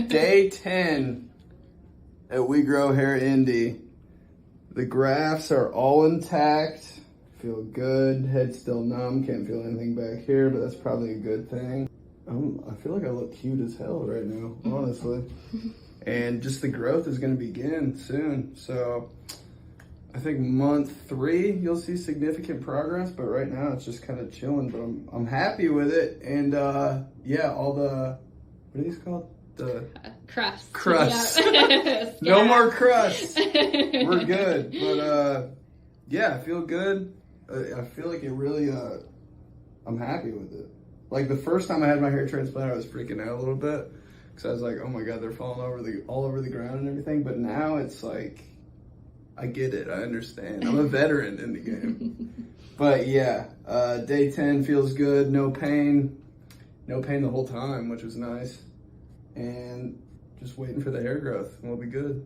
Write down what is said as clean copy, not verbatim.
Day 10 at We Grow Hair Indy. The grafts are all intact. Feel good. Head still numb. Can't feel anything back here, but that's probably a good thing. I feel like I look cute as hell right now, honestly. And just the growth is going to begin soon. So I think month 3, you'll see significant progress, but right now it's just kind of chilling, but I'm happy with it. And yeah, all the, what are these called? The crust. Crust. Yeah. No more crust. We're good. But yeah, I feel good. I feel like it really, I'm happy with it. Like the first time I had my hair transplant, I was freaking out a little bit because I was like, oh my God, they're falling all over the ground and everything. But now it's like, I get it. I understand. I'm a veteran in the game. But yeah, day 10 feels good. No pain. No pain the whole time, which was nice. And just waiting for the hair growth and we'll be good.